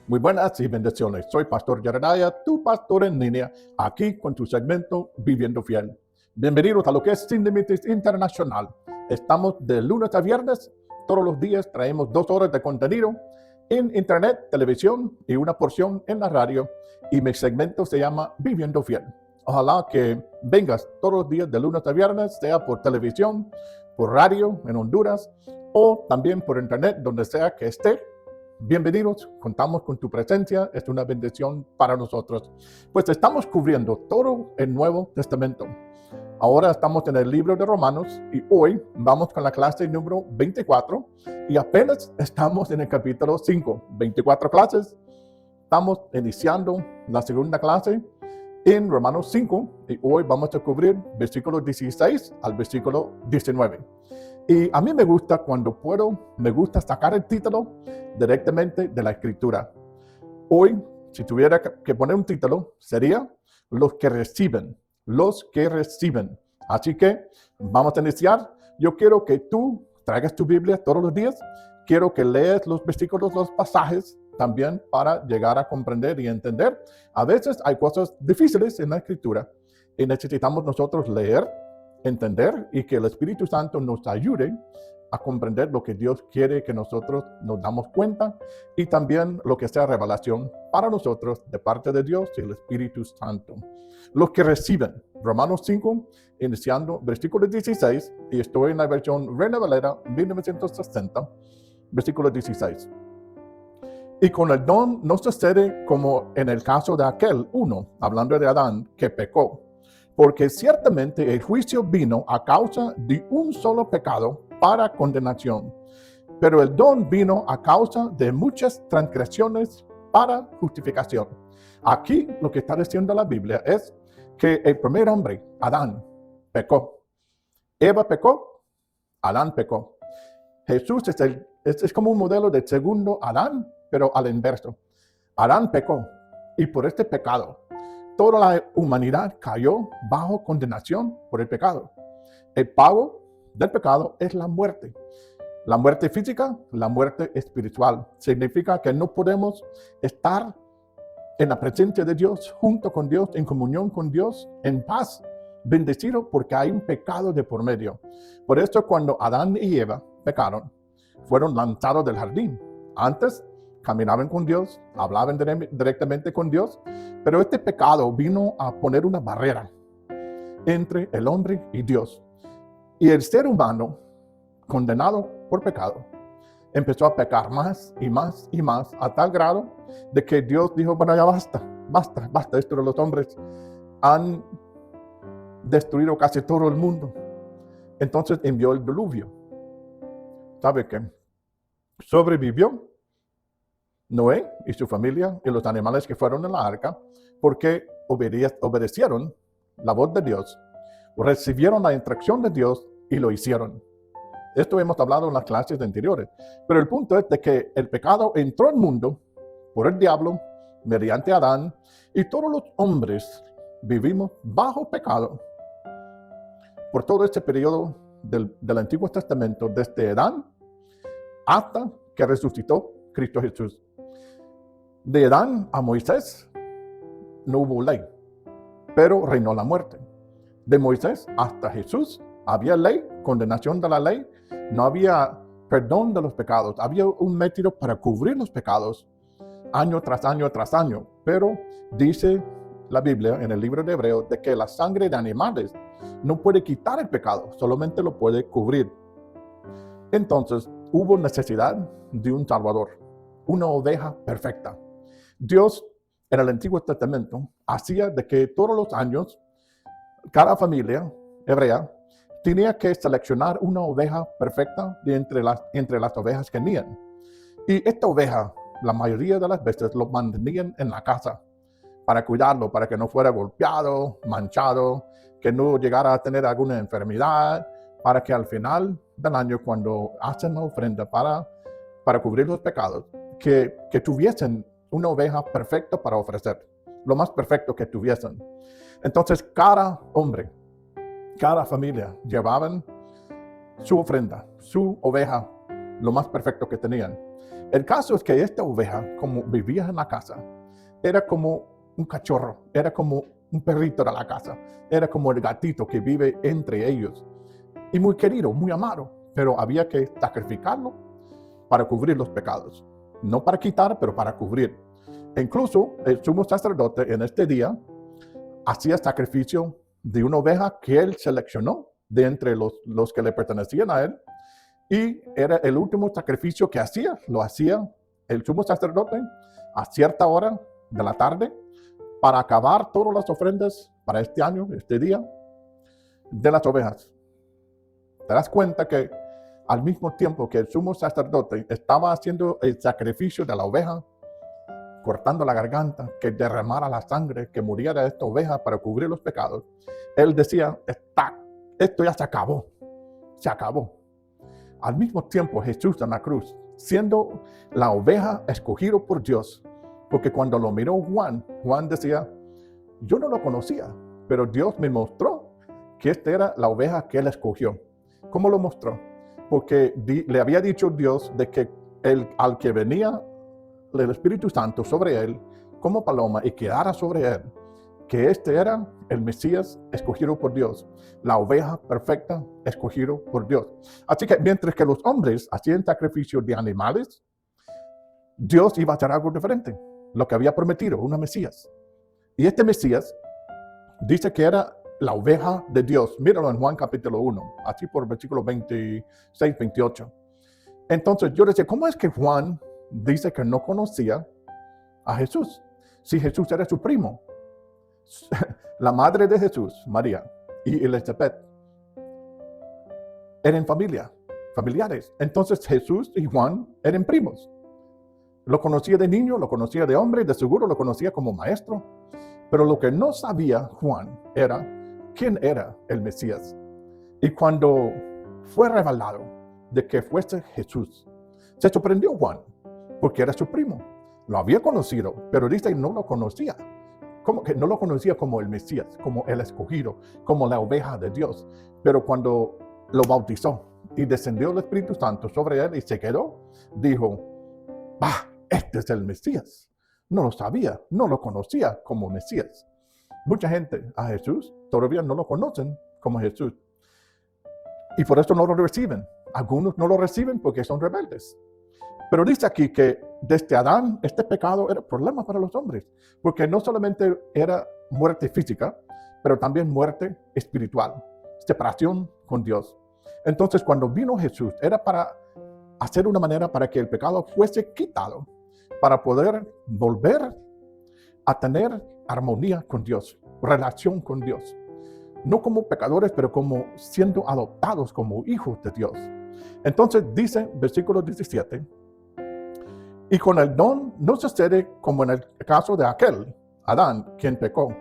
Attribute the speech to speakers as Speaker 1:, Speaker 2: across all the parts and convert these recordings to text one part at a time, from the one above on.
Speaker 1: Muy buenas y bendiciones. Soy Pastor Jeremiah, tu pastor en línea, aquí con tu segmento Viviendo Fiel. Bienvenidos a lo que es Sin Límites Internacional. Estamos de lunes a viernes. Todos los días traemos 2 horas de contenido en internet, televisión y una porción en la radio. Y mi segmento se llama Viviendo Fiel. Ojalá que vengas todos los días de lunes a viernes, sea por televisión, por radio en Honduras o también por internet, donde sea que esté. Bienvenidos, contamos con tu presencia, es una bendición para nosotros. Pues estamos cubriendo todo el Nuevo Testamento. Ahora estamos en el libro de Romanos y hoy vamos con la clase número 24 y apenas estamos en el capítulo 5. 24 clases, estamos iniciando la segunda clase en Romanos 5 y hoy vamos a cubrir versículos 16 al versículo 19. Y a mí me gusta cuando puedo, me gusta sacar el título directamente de la escritura. Hoy, si tuviera que poner un título, sería los que reciben. Así que vamos a iniciar. Yo quiero que tú traigas tu Biblia todos los días. Quiero que leas los versículos, los pasajes, también para llegar a comprender y entender. A veces hay cosas difíciles en la escritura y necesitamos nosotros leer, entender y que el Espíritu Santo nos ayude a comprender lo que Dios quiere que nosotros nos damos cuenta y también lo que sea revelación para nosotros de parte de Dios y el Espíritu Santo. Los que reciben, Romanos 5, iniciando versículo 16, y estoy en la versión Reina Valera 1960, versículo 16. Y con el don no sucede como en el caso de aquel uno, hablando de Adán, que pecó. Porque ciertamente el juicio vino a causa de un solo pecado para condenación, pero el don vino a causa de muchas transgresiones para justificación. Aquí lo que está diciendo la Biblia es que el primer hombre, Adán, pecó. Eva pecó, Adán pecó. Jesús es como un modelo del segundo Adán, pero al inverso. Adán pecó y por este pecado toda la humanidad cayó bajo condenación por el pecado. El pago del pecado es la muerte. La muerte física, la muerte espiritual. Significa que no podemos estar en la presencia de Dios, junto con Dios, en comunión con Dios, en paz, bendecido porque hay un pecado de por medio. Por eso cuando Adán y Eva pecaron, fueron lanzados del jardín. Antes caminaban con Dios, hablaban directamente con Dios, pero este pecado vino a poner una barrera entre el hombre y Dios. Y el ser humano, condenado por pecado, empezó a pecar más y más y más, a tal grado de que Dios dijo, bueno, ya basta, esto de los hombres han destruido casi todo el mundo. Entonces envió el diluvio. ¿Sabe qué? Sobrevivió Noé y su familia y los animales que fueron en la arca porque obedecieron la voz de Dios, recibieron la instrucción de Dios y lo hicieron. Esto hemos hablado en las clases anteriores. Pero el punto es de que el pecado entró al mundo por el diablo, mediante Adán, y todos los hombres vivimos bajo pecado por todo este periodo del Antiguo Testamento, desde Adán hasta que resucitó Cristo Jesús. De Adán a Moisés no hubo ley, pero reinó la muerte. De Moisés hasta Jesús había ley, condenación de la ley, no había perdón de los pecados, había un método para cubrir los pecados año tras año tras año. Pero dice la Biblia en el libro de Hebreos de que la sangre de animales no puede quitar el pecado, solamente lo puede cubrir. Entonces hubo necesidad de un Salvador, una oveja perfecta. Dios en el Antiguo Testamento hacía de que todos los años cada familia hebrea tenía que seleccionar una oveja perfecta de entre las ovejas que tenían. Y esta oveja, la mayoría de las veces, lo mantenían en la casa para cuidarlo, para que no fuera golpeado, manchado, que no llegara a tener alguna enfermedad, para que al final del año, cuando hacen la ofrenda para cubrir los pecados, que tuviesen una oveja perfecta para ofrecer, lo más perfecto que tuviesen. Entonces cada hombre, cada familia llevaban su ofrenda, su oveja, lo más perfecto que tenían. El caso es que esta oveja, como vivía en la casa, era como un cachorro, era como un perrito de la casa, era como el gatito que vive entre ellos. Y muy querido, muy amado, pero había que sacrificarlo para cubrir los pecados. No para quitar, pero para cubrir. E incluso el sumo sacerdote en este día hacía sacrificio de una oveja que él seleccionó de entre los que le pertenecían a él. Y era el último sacrificio que hacía. Lo hacía el sumo sacerdote a cierta hora de la tarde para acabar todas las ofrendas para este año, este día, de las ovejas. Te das cuenta que al mismo tiempo que el sumo sacerdote estaba haciendo el sacrificio de la oveja, cortando la garganta, que derramara la sangre, que muriera esta oveja para cubrir los pecados, él decía, esto ya se acabó, se acabó. Al mismo tiempo Jesús en la cruz, siendo la oveja escogida por Dios, porque cuando lo miró Juan decía, yo no lo conocía, pero Dios me mostró que esta era la oveja que él escogió. ¿Cómo lo mostró? Porque le había dicho Dios de que al que venía el Espíritu Santo sobre él como paloma y quedara sobre él, que este era el Mesías escogido por Dios, la oveja perfecta escogido por Dios. Así que mientras que los hombres hacían sacrificio de animales, Dios iba a hacer algo diferente, lo que había prometido, una Mesías. Y este Mesías dice que era la oveja de Dios. Míralo en Juan capítulo 1, así por versículo 26, 28. Entonces yo decía, ¿cómo es que Juan dice que no conocía a Jesús? Si Jesús era su primo. La madre de Jesús, María, y Elizabeth, eran familiares. Entonces Jesús y Juan eran primos. Lo conocía de niño, lo conocía de hombre, de seguro lo conocía como maestro. Pero lo que no sabía Juan era quién era el Mesías. Y cuando fue revelado de que fuese Jesús, se sorprendió Juan, porque era su primo. Lo había conocido, pero dice que no lo conocía. Como que no lo conocía como el Mesías, como el escogido, como la oveja de Dios. Pero cuando lo bautizó y descendió el Espíritu Santo sobre él y se quedó, dijo, este es el Mesías. No lo sabía, no lo conocía como Mesías. Mucha gente a Jesús todavía no lo conocen como Jesús. Y por eso no lo reciben. Algunos no lo reciben porque son rebeldes. Pero dice aquí que desde Adán este pecado era problema para los hombres, porque no solamente era muerte física, pero también muerte espiritual, separación con Dios. Entonces cuando vino Jesús era para hacer una manera para que el pecado fuese quitado, para poder volver a tener armonía con Dios, relación con Dios. No como pecadores, pero como siendo adoptados como hijos de Dios. Entonces dice, versículo 17, y con el don no sucede como en el caso de aquel, Adán, quien pecó,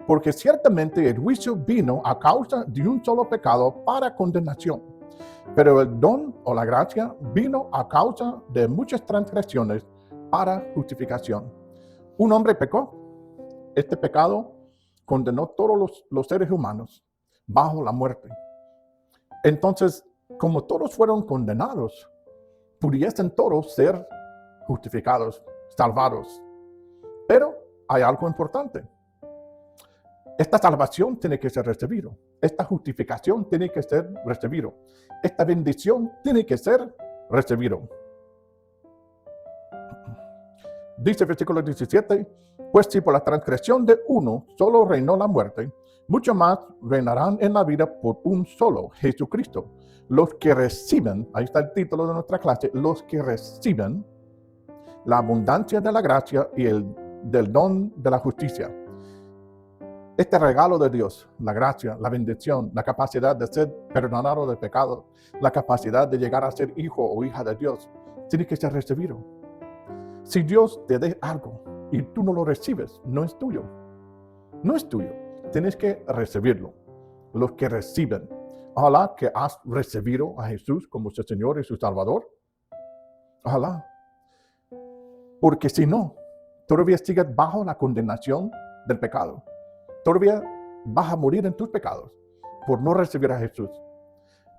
Speaker 1: porque ciertamente el juicio vino a causa de un solo pecado para condenación, pero el don o la gracia vino a causa de muchas transgresiones para justificación. Un hombre pecó, este pecado condenó a todos los seres humanos bajo la muerte. Entonces, como todos fueron condenados, pudiesen todos ser justificados, salvados. Pero hay algo importante. Esta salvación tiene que ser recibido. Esta justificación tiene que ser recibido. Esta bendición tiene que ser recibido. Dice el versículo 17, pues si por la transgresión de uno solo reinó la muerte, mucho más reinarán en la vida por un solo, Jesucristo. Los que reciben, ahí está el título de nuestra clase, los que reciben la abundancia de la gracia y del don de la justicia. Este regalo de Dios, la gracia, la bendición, la capacidad de ser perdonado de pecado, la capacidad de llegar a ser hijo o hija de Dios, tiene que ser recibido. Si Dios te dé algo y tú no lo recibes, no es tuyo. No es tuyo. Tienes que recibirlo. Los que reciben. Ojalá que has recibido a Jesús como su Señor y su Salvador. Ojalá. Porque si no, todavía sigues bajo la condenación del pecado. Todavía vas a morir en tus pecados por no recibir a Jesús.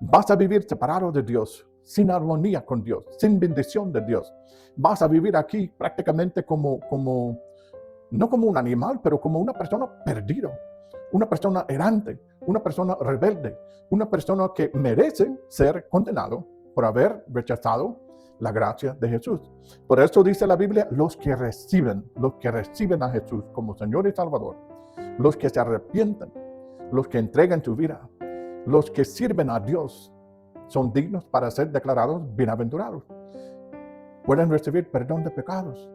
Speaker 1: Vas a vivir separado de Dios, sin armonía con Dios, sin bendición de Dios. Vas a vivir aquí prácticamente no como un animal, pero como una persona perdida, una persona errante, una persona rebelde, una persona que merece ser condenado por haber rechazado la gracia de Jesús. Por eso dice la Biblia, los que reciben a Jesús como Señor y Salvador, los que se arrepienten, los que entregan su vida, los que sirven a Dios, son dignos para ser declarados bienaventurados. Pueden recibir perdón de pecados,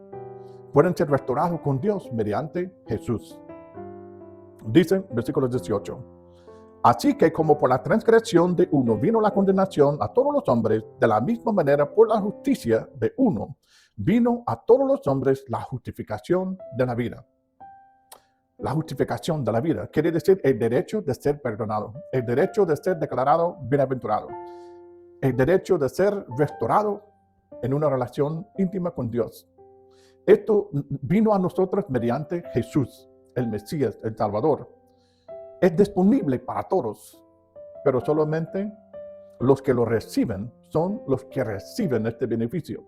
Speaker 1: pueden ser restaurados con Dios mediante Jesús. Dice, versículo 18, así que como por la transgresión de uno vino la condenación a todos los hombres, de la misma manera por la justicia de uno vino a todos los hombres la justificación de la vida. La justificación de la vida quiere decir el derecho de ser perdonado, el derecho de ser declarado bienaventurado, el derecho de ser restaurado en una relación íntima con Dios. Esto vino a nosotros mediante Jesús, el Mesías, el Salvador. Es disponible para todos, pero solamente los que lo reciben son los que reciben este beneficio.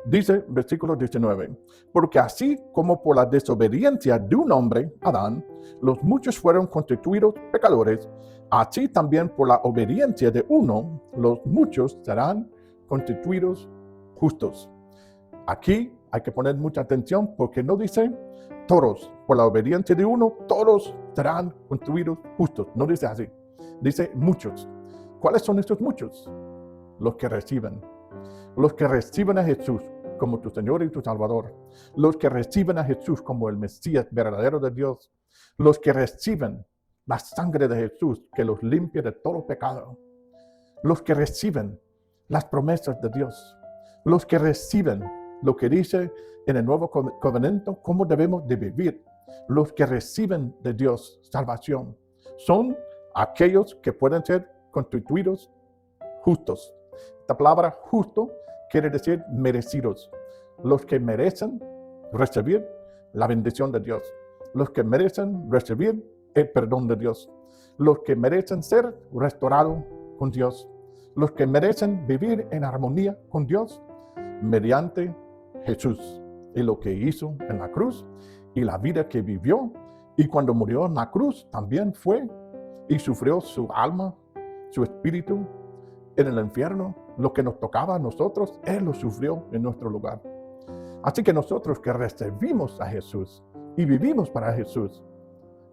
Speaker 1: Dice, versículo 19, porque así como por la desobediencia de un hombre, Adán, los muchos fueron constituidos pecadores, así también por la obediencia de uno, los muchos serán constituidos justos. Aquí hay que poner mucha atención porque no dice todos, por la obediencia de uno, todos serán constituidos justos. No dice así, dice muchos. ¿Cuáles son estos muchos? Los que reciben a Jesús como tu Señor y tu Salvador, los que reciben a Jesús como el Mesías verdadero de Dios, los que reciben la sangre de Jesús que los limpia de todo pecado, los que reciben las promesas de Dios, los que reciben lo que dice en el nuevo covenanto, cómo debemos de vivir, los que reciben de Dios salvación, son aquellos que pueden ser constituidos justos. Esta palabra justo quiere decir merecidos, los que merecen recibir la bendición de Dios, los que merecen recibir el perdón de Dios, los que merecen ser restaurados con Dios, los que merecen vivir en armonía con Dios mediante Jesús y lo que hizo en la cruz y la vida que vivió, y cuando murió en la cruz también fue y sufrió su alma, su espíritu en el infierno. Lo que nos tocaba a nosotros, Él lo sufrió en nuestro lugar. Así que nosotros que recibimos a Jesús y vivimos para Jesús,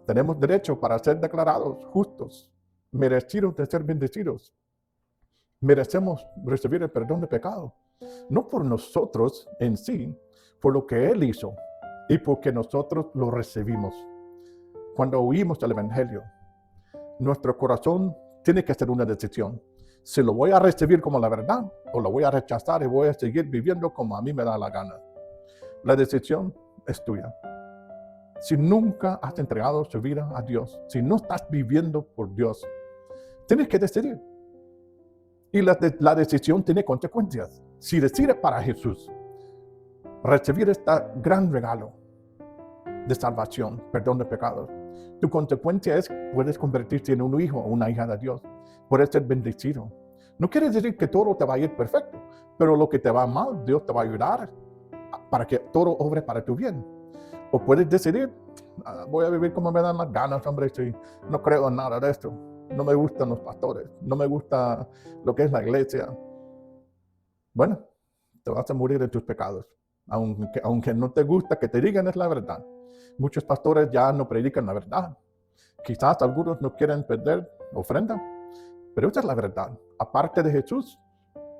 Speaker 1: tenemos derecho para ser declarados justos, merecidos de ser bendecidos. Merecemos recibir el perdón de pecado, no por nosotros en sí, por lo que Él hizo y porque nosotros lo recibimos. Cuando oímos el Evangelio, nuestro corazón tiene que hacer una decisión. Si lo voy a recibir como la verdad o lo voy a rechazar y voy a seguir viviendo como a mí me da la gana. La decisión es tuya. Si nunca has entregado tu vida a Dios, si no estás viviendo por Dios, tienes que decidir. Y la decisión tiene consecuencias. Si decides para Jesús, recibir este gran regalo de salvación, perdón de pecados, tu consecuencia es puedes convertirte en un hijo o una hija de Dios. Puedes ser bendecido. No quiere decir que todo te va a ir perfecto, pero lo que te va mal, Dios te va a ayudar para que todo obre para tu bien. O puedes decidir, voy a vivir como me dan las ganas, hombre, si no creo en nada de esto. No me gustan los pastores, no me gusta lo que es la iglesia. Bueno, te vas a morir de tus pecados, aunque no te gusta que te digan es la verdad. Muchos pastores ya no predican la verdad. Quizás algunos no quieren perder ofrenda, pero esa es la verdad. Aparte de Jesús,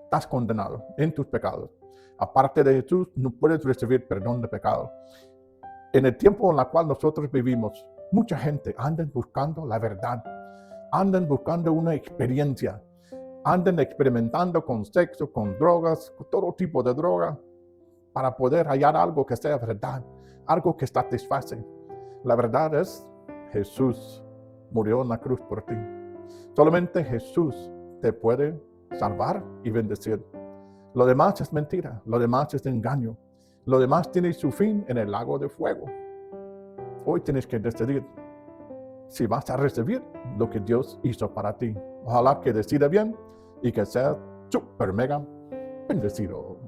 Speaker 1: estás condenado en tus pecados. Aparte de Jesús, no puedes recibir perdón de pecado. En el tiempo en el cual nosotros vivimos, mucha gente anda buscando la verdad, andan buscando una experiencia, andan experimentando con sexo, con drogas, con todo tipo de droga, para poder hallar algo que sea verdad, algo que satisface. La verdad es, Jesús murió en la cruz por ti. Solamente Jesús te puede salvar y bendecir. Lo demás es mentira, lo demás es engaño. Lo demás tiene su fin en el lago de fuego. Hoy tienes que decidir si vas a recibir lo que Dios hizo para ti. Ojalá que decida bien y que sea super mega bendecido.